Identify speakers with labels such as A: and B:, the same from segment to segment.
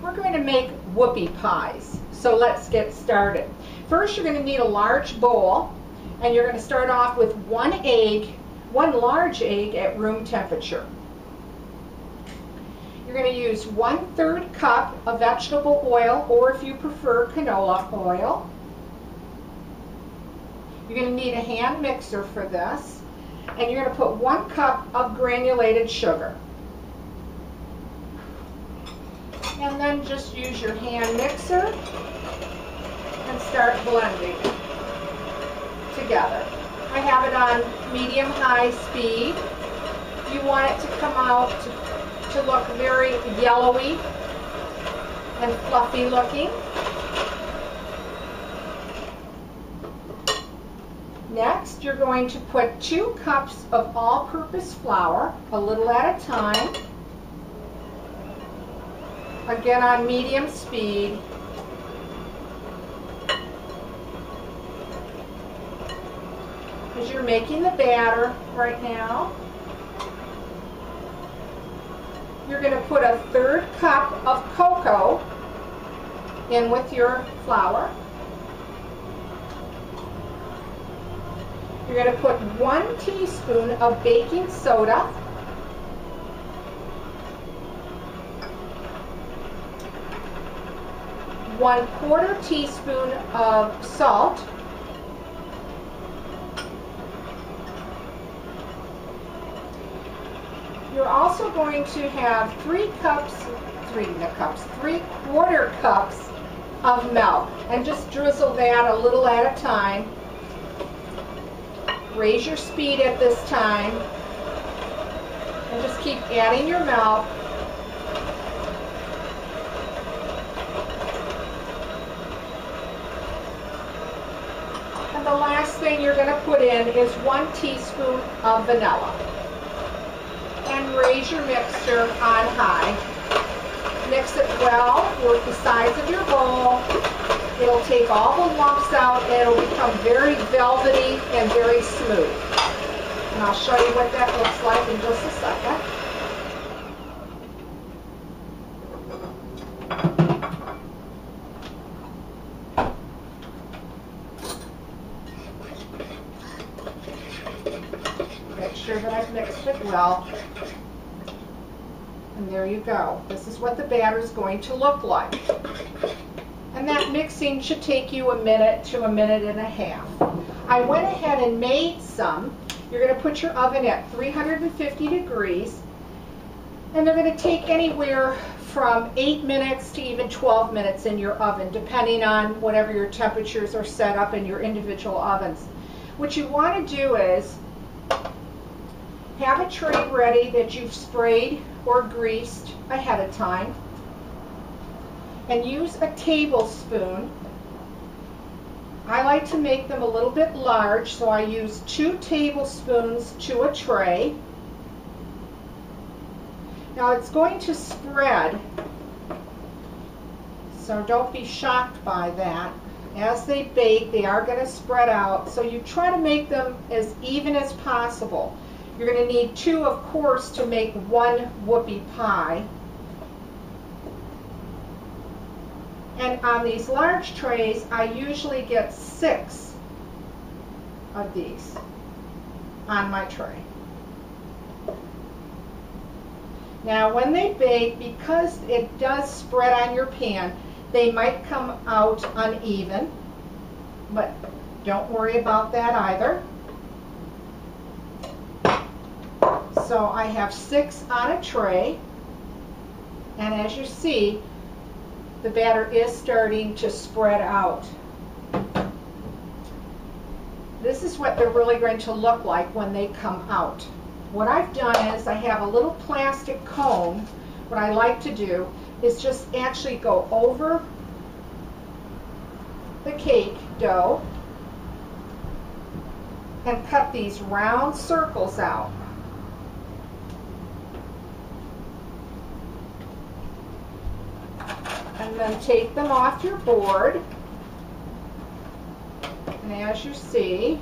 A: We're going to make whoopie pies. So let's get started. First, you're going to need a large bowl, and you're going to start off with one large egg at room temperature. You're going to use 1/3 cup of vegetable oil, or if you prefer, canola oil. You're going to need a hand mixer for this, and you're going to put 1 cup of granulated sugar. And then just use your hand mixer and start blending together. I have it on medium-high speed. You want it to come out to look very yellowy and fluffy looking. Next, you're going to put 2 cups of all-purpose flour, a little at a time. Again on medium speed. As you're making the batter right now, you're going to put a 1/3 cup of cocoa in with your flour. You're going to put 1 teaspoon of baking soda. ¼ teaspoon of salt. You're also going to have 3/4 cups of milk, and just drizzle that a little at a time. Raise your speed at this time, and just keep adding your milk. The last thing you're going to put in is 1 teaspoon of vanilla. And raise your mixture on high. Mix it well, work the sides of your bowl. It'll take all the lumps out, and it'll become very velvety and very smooth. And I'll show you what that looks like in just a second. Sure that I've mixed it well. And there you go. This is what the batter is going to look like. And that mixing should take you 1 minute to 1.5 minutes. I went ahead and made some. You're going to put your oven at 350 degrees. And they're going to take anywhere from 8 minutes to even 12 minutes in your oven, depending on whatever your temperatures are set up in your individual ovens. What you want to do is have a tray ready that you've sprayed or greased ahead of time, and use a tablespoon. I like to make them a little bit large, so I use 2 tablespoons to a tray. Now it's going to spread, so don't be shocked by that. As they bake, they are going to spread out, so you try to make them as even as possible. You're going to need 2, of course, to make 1 whoopie pie. And on these large trays, I usually get 6 of these on my tray. Now, when they bake, because it does spread on your pan, they might come out uneven, but don't worry about that either. So I have 6 on a tray, and as you see, the batter is starting to spread out. This is what they're really going to look like when they come out. What I've done is I have a little plastic cone. What I like to do is just actually go over the cake dough and cut these round circles out. And then take them off your board. And as you see,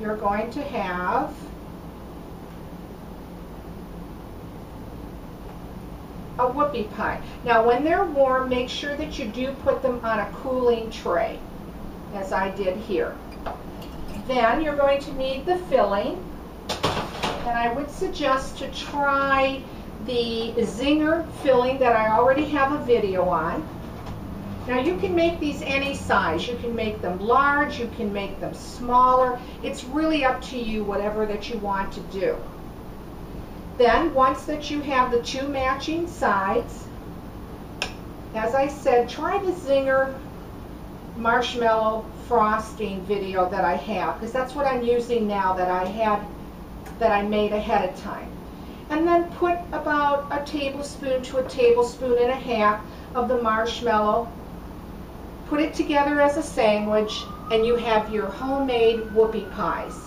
A: you're going to have a whoopie pie. Now when they're warm, make sure that you do put them on a cooling tray, as I did here. Then you're going to need the filling, and I would suggest to try the Zinger filling that I already have a video on. Now you can make these any size. You can make them large, you can make them smaller. It's really up to you, whatever that you want to do. Then once that you have the two matching sides, as I said, try the Zinger marshmallow frosting video that I have, because that's what I'm using now that I made ahead of time. And then put about a tablespoon to a tablespoon and a half of the marshmallow. Put it together as a sandwich, and you have your homemade whoopie pies.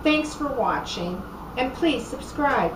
A: Thanks for watching, and please subscribe.